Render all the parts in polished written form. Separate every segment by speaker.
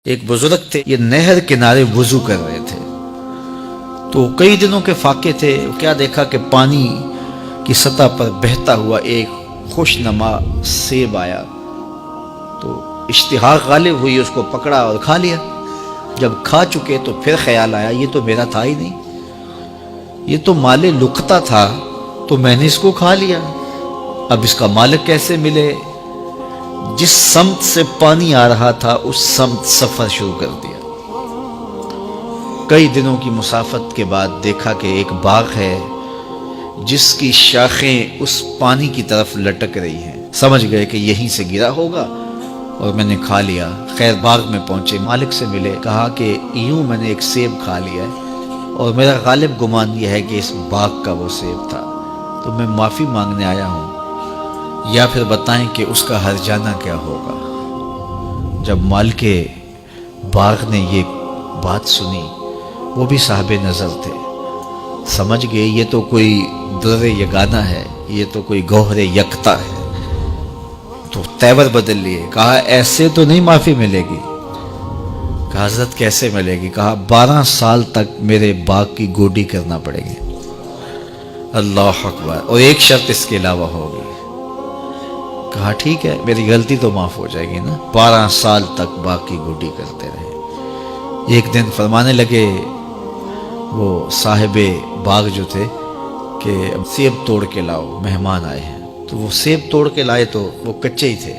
Speaker 1: ایک بزرگ تھے، یہ نہر کنارے وضو کر رہے تھے تو کئی دنوں کے فاقے تھے۔ کیا دیکھا کہ پانی کی سطح پر بہتا ہوا ایک خوش نما سیب آیا تو اشتہاق غالب ہوئی، اس کو پکڑا اور کھا لیا۔ جب کھا چکے تو پھر خیال آیا یہ تو میرا تھا ہی نہیں، یہ تو مال لقطہ تھا، تو میں نے اس کو کھا لیا، اب اس کا مالک کیسے ملے؟ جس سمت سے پانی آ رہا تھا اس سمت سفر شروع کر دیا۔ کئی دنوں کی مسافت کے بعد دیکھا کہ ایک باغ ہے جس کی شاخیں اس پانی کی طرف لٹک رہی ہیں۔ سمجھ گئے کہ یہیں سے گرا ہوگا اور میں نے کھا لیا۔ خیر باغ میں پہنچے، مالک سے ملے، کہا کہ یوں میں نے ایک سیب کھا لیا ہے اور میرا غالب گمان یہ ہے کہ اس باغ کا وہ سیب تھا، تو میں معافی مانگنے آیا ہوں، یا پھر بتائیں کہ اس کا ہرجانہ کیا ہوگا۔ جب مالک باغ نے یہ بات سنی، وہ بھی صاحب نظر تھے، سمجھ گئے یہ تو کوئی در یگانہ ہے، یہ تو کوئی گوہر یکتا ہے، تو تیور بدل لیے۔ کہا ایسے تو نہیں معافی ملے گی۔ کہا حضرت کیسے ملے گی؟ کہا 12 سال تک میرے باغ کی گوڈی کرنا پڑے گی۔ اللہ اکبر، اور ایک شرط اس کے علاوہ ہوگی۔ کہا ٹھیک ہے، میری غلطی تو معاف ہو جائے گی نا۔ 12 سال تک باغ کی گوڈی کرتے رہے۔ ایک دن فرمانے لگے وہ صاحب باغ جو تھے کہ سیب توڑ کے لاؤ، مہمان آئے ہیں۔ تو وہ سیب توڑ کے لائے تو وہ کچے ہی تھے۔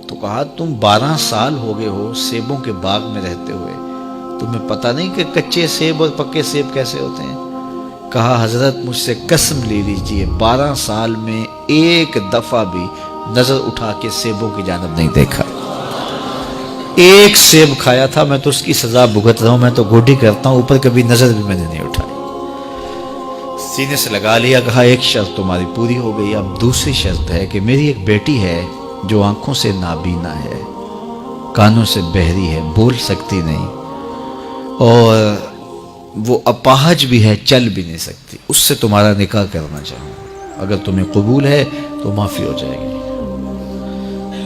Speaker 1: تو کہا تم 12 سال ہو گئے ہو سیبوں کے باغ میں رہتے ہوئے، تمہیں پتہ نہیں کہ کچے سیب اور پکے سیب کیسے ہوتے ہیں؟ کہا حضرت مجھ سے قسم لے لیجئے 12 سال میں ایک دفعہ بھی نظر اٹھا کے سیبوں کی جانب نہیں دیکھا۔ ایک سیب کھایا تھا، میں تو اس کی سزا بھگت رہا ہوں، میں تو گوڈی کرتا ہوں، اوپر کبھی نظر بھی میں نے نہیں اٹھائی۔ سینے سے لگا لیا، کہا ایک شرط تمہاری پوری ہو گئی، اب دوسری شرط ہے کہ میری ایک بیٹی ہے جو آنکھوں سے نابینا ہے، کانوں سے بہری ہے، بول سکتی نہیں، اور وہ اپاہج بھی ہے، چل بھی نہیں سکتی، اس سے تمہارا نکاح کرنا چاہوں، اگر تمہیں قبول ہے تو معافی ہو جائے گی۔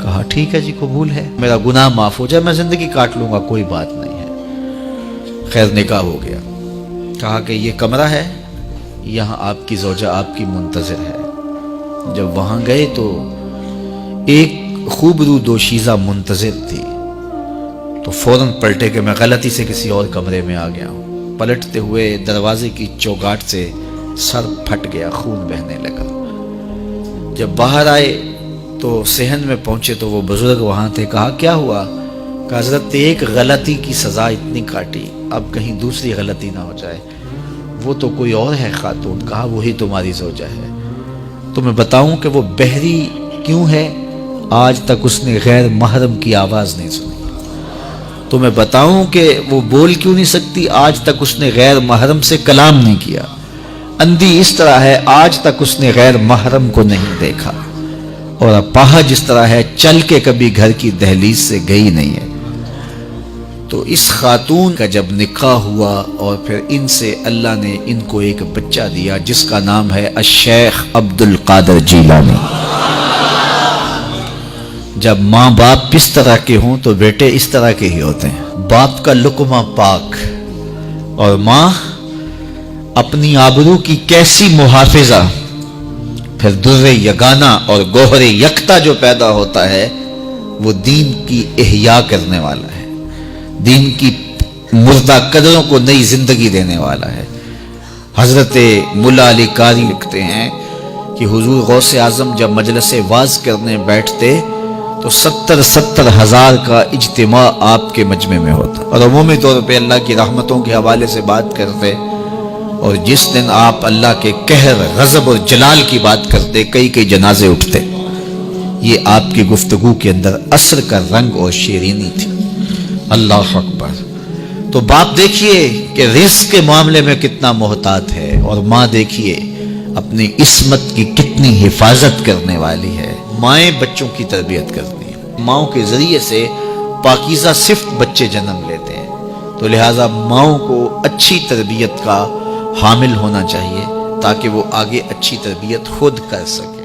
Speaker 1: کہا ٹھیک ہے جی قبول ہے، میرا گناہ معاف ہو جائے، میں زندگی کاٹ لوں گا، کوئی بات نہیں ہے۔ خیر نکاح ہو گیا۔ کہا کہ یہ کمرہ ہے، یہاں آپ کی زوجہ آپ کی منتظر ہے۔ جب وہاں گئے تو ایک خوبرو دوشیزہ منتظر تھی، تو فوراً پلٹے کہ میں غلطی سے کسی اور کمرے میں آ گیا ہوں۔ پلٹتے ہوئے دروازے کی چوگاٹ سے سر پھٹ گیا، خون بہنے لگا۔ جب باہر آئے تو صحن میں پہنچے تو وہ بزرگ وہاں تھے۔ کہا کیا ہوا؟ کہ حضرت ایک غلطی کی سزا اتنی کاٹی، اب کہیں دوسری غلطی نہ ہو جائے، وہ تو کوئی اور ہے خاتون۔ کہا وہی تمہاری زوجہ ہے۔ تو میں بتاؤں کہ وہ بہری کیوں ہے؟ آج تک اس نے غیر محرم کی آواز نہیں سنی۔ تو میں بتاؤں کہ وہ بول کیوں نہیں سکتی؟ آج تک اس نے غیر محرم سے کلام نہیں کیا۔ اندھی اس طرح ہے، آج تک اس نے غیر محرم کو نہیں دیکھا، اور اپاہج اس طرح ہے، چل کے کبھی گھر کی دہلیز سے گئی نہیں ہے۔ تو اس خاتون کا جب نکاح ہوا اور پھر ان سے اللہ نے ان کو ایک بچہ دیا جس کا نام ہے الشیخ عبد القادر جیلانی۔ جب ماں باپ اس طرح کے ہوں تو بیٹے اس طرح کے ہی ہوتے ہیں۔ باپ کا لقمہ پاک اور ماں اپنی آبرو کی کیسی محافظہ، پھر در یگانہ اور گوہر یکتا جو پیدا ہوتا ہے وہ دین کی احیاء کرنے والا ہے، دین کی مردہ قدروں کو نئی زندگی دینے والا ہے۔ حضرت ملا علی قاری لکھتے ہیں کہ حضور غوث اعظم جب مجلس واعظ کرنے بیٹھتے تو 70 ہزار کا اجتماع آپ کے مجمع میں ہوتا، اور عمومی طور پہ اللہ کی رحمتوں کے حوالے سے بات کرتے، اور جس دن آپ اللہ کے قہر، غضب اور جلال کی بات کرتے کئی جنازے اٹھتے۔ یہ آپ کی گفتگو کے اندر عصر کا رنگ اور شیرینی تھی۔ اللہ اکبر۔ تو باپ دیکھیے کہ رزق کے معاملے میں کتنا محتاط ہے، اور ماں دیکھیے اپنی عصمت کی کتنی حفاظت کرنے والی ہے۔ مائیں بچوں کی تربیت کرتی ہیں، ماؤں کے ذریعے سے پاکیزہ صفت بچے جنم لیتے ہیں، تو لہٰذا ماؤں کو اچھی تربیت کا حامل ہونا چاہیے تاکہ وہ آگے اچھی تربیت خود کر سکے۔